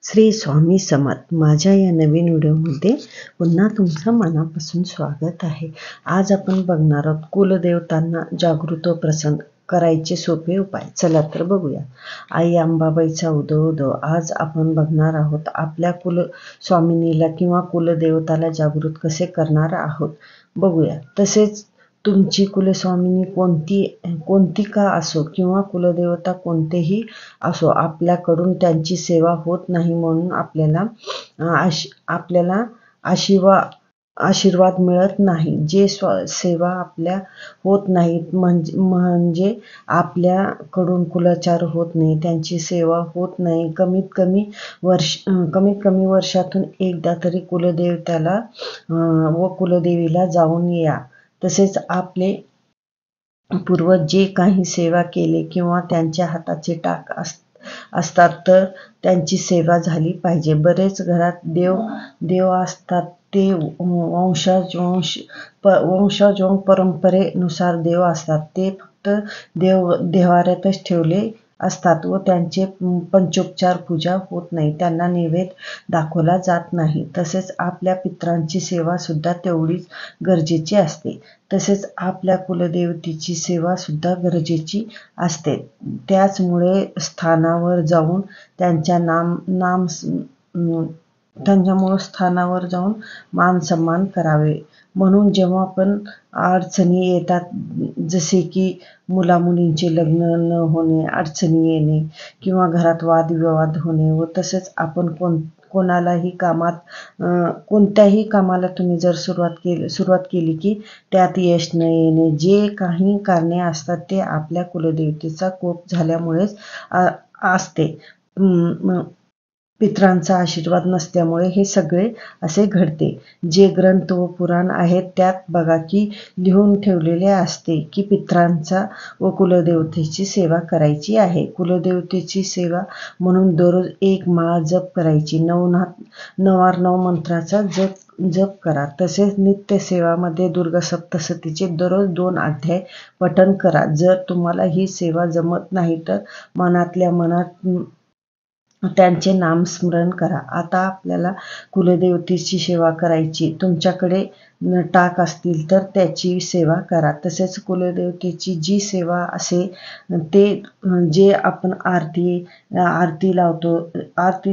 श्री स्वामी समर्थ. माझ्या या नवीन व्हिडिओमध्ये पुन्हा तुमचं मनापासून स्वागत आहे. आज आपण बघणार आहोत कुलदेवतांना जागृत व प्रसन्न करायचे सोपे उपाय. चला तर बघूया. आई अंबाबाईचा उदो उदो. आज आपण बघणार आहोत आपल्या कुलस्वामिनीला किंवा कुलदेवताला जागृत कसे करणार आहोत बघूया. तसेच तुमची कुलस्वामिनी कोणती का असो किंवा कुलदेवता कोणतेही असो, आपल्याकडून त्यांची सेवा होत नाही म्हणून आपल्याला आशीर्वाद मिळत नाही. जे सेवा आपल्या होत नाहीत म्हणजे आपल्याकडून कुलाचार होत नाही, त्यांची सेवा होत नाही. कमीत कमी वर्षातून एकदा तरी कुलदेवताला व कुलदेवीला जाऊन या. तसेच आपले पूर्वज जे काही सेवा केले किंवा त्यांच्या हाताचे टाक असतात तर त्यांची सेवा झाली पाहिजे. बरेच घरात देव असतात, ते वंशज परंपरेनुसार देव असतात. ते फक्त देव्हाऱ्यातच ठेवले असतात व त्यांचे पंचोपचार पूजा होत नाही, त्यांना नैवेद्य दाखवला जात नाही. तसेच आपल्या पितरांची सेवा सुद्धा तेवढीच गरजेची असते. तसेच आपल्या कुलदेवतेची सेवा सुद्धा गरजेची असते. त्याचमुळे स्थानावर जाऊन स्थानावर जाऊन मान सन्मान करावे. म्हणून जेव्हा पण अडचणी येतात, जसे की मुलामुलींचे लग्न न होणे, अडचणी येणे किंवा घरात वादविवाद होणे व तसेच आपण कोणत्याही कामाला तुम्ही जर सुरुवात केली की त्यात यश न येणे, जे काही कारणे असतात ते आपल्या कुलदेवतेचा कोप झाल्यामुळेच असते. पितरांचा आशीर्वाद नसल्यामुळे हे सगळे असे घडते. जे ग्रंथ व पुराण आहेत त्यात बघा की लिहून ठेवलेले असते की पितरांचा व कुलदेवतेची सेवा करायची आहे. कुलदेवतेची सेवा म्हणून दररोज 1 माळा जप करायची. 9 मंत्राचा जप करा. तसेच नित्य सेवामध्ये दुर्गा सप्तशतीचे दररोज 2 अध्याय पठण करा. जर तुम्हाला ही सेवा जमत नाही तर मनातल्या मनात त्यांचे नामस्मरण करा. आता आपल्याला कुलदेवतेची सेवा करायची. तुमच्याकडे टाक असतील तर त्याची सेवा करा. तसेच कुलदेवतेची जी सेवा असेल ते जे आपण आरती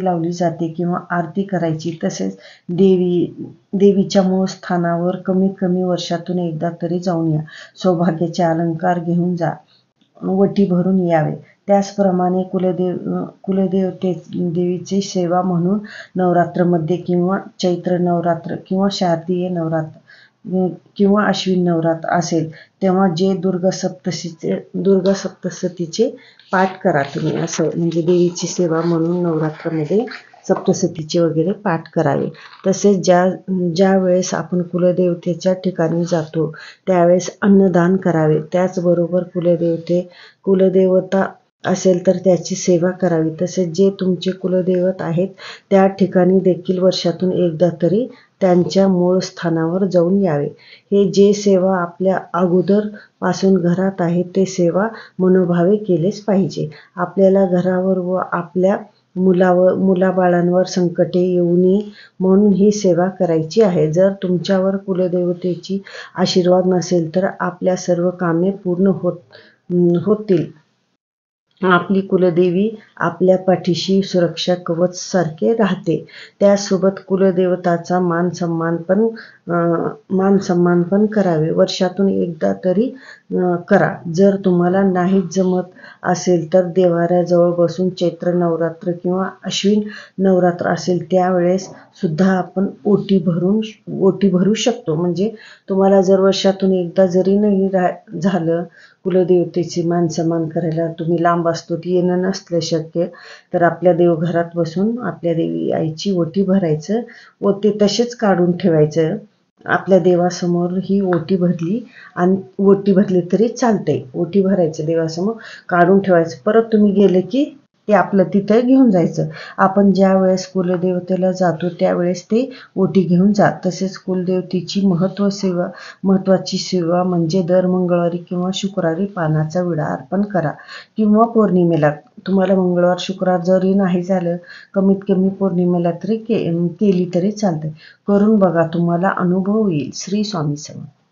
लावली जाते किंवा आरती करायची. तसेच देवीच्या मूळ स्थानावर कमीत कमी वर्षातून एकदा तरी जाऊन या. सौभाग्याचे अलंकार घेऊन जा, वटी भरून यावे. त्याचप्रमाणे देवीची सेवा म्हणून नवरात्रमध्ये किंवा चैत्र नवरात्र किंवा शारदीय नवरात्र किंवा अश्विन नवरात्र असेल तेव्हा जे दुर्गा सप्तशतीचे पाठ करा तुम्ही. असं म्हणजे देवीची सेवा म्हणून नवरात्रामध्ये सप्तशतीचे वगैरे पाठ करावे. तसेच ज्या वेळेस आपण कुलदेवतेच्या ठिकाणी जातो त्यावेळेस अन्नदान करावे. त्याचबरोबर कुलदेवता असेल तर त्याची सेवा करावी. तसेच जे तुमचे कुलदैवत आहेत त्या ठिकाणी देखील वर्षातून एकदा तरी त्यांच्या मूळ स्थानावर जाऊन यावे. हे जे सेवा आपल्या अगोदर पासून घरात आहे ते सेवा मनोभावे केलेच पाहिजे. आपल्याला घरावर व आपल्या मुलाबाळांवर संकटे येऊ नये म्हणून ही सेवा करायची आहे. जर तुमच्यावर कुलदेवतेची आशीर्वाद नसेल तर आपल्या सर्व कामे पूर्ण होतील. आपली कुलदेवी आपल्या पाठीशी सुरक्षा कवच सारखे राहते. त्यासोबत कुलदेवताचा मान सन्मान पण करावे. वर्षातून एकदा तरी करा. जर तुम्हाला नाही जमत असेल तर देव्हाऱ्याजवळ बसून चैत्र नवरात्र किंवा अश्विन नवरात्र असेल त्यावेळेस सुद्धा आपण ओटी भरू शकतो. म्हणजे तुम्हाला जर वर्षातून एकदा जरी नाही झालं कुलदेवतेची मान सन्मान करायला, तुम्ही लांब असतो ती येणं नसलं शक्य, तर आपल्या देवघरात बसून आपल्या देवी आईची ओटी भरायचं व ते तसेच काढून ठेवायचं. आपल्या देवासमोर ही ओटी भरली तरी चालते. ओटी भरायचं देवासमोर, काढून ठेवायचं. परत तुम्ही गेले की ते आपलं तिथं घेऊन जायचं. आपण ज्या वेळेस कुलदेवतेला जातो त्यावेळेस ते ओटी घेऊन जा. तसेच कुलदेवतेची महत्त्वाची सेवा म्हणजे दर मंगळवारी किंवा शुक्रवारी पानाचा विडा अर्पण करा किंवा पौर्णिमेला. तुम्हाला मंगळवार शुक्रवार जरी नाही झालं, कमीत कमी पौर्णिमेला तरी केली तरी चालते. करून बघा, तुम्हाला अनुभव येईल. श्री स्वामी समर्थ.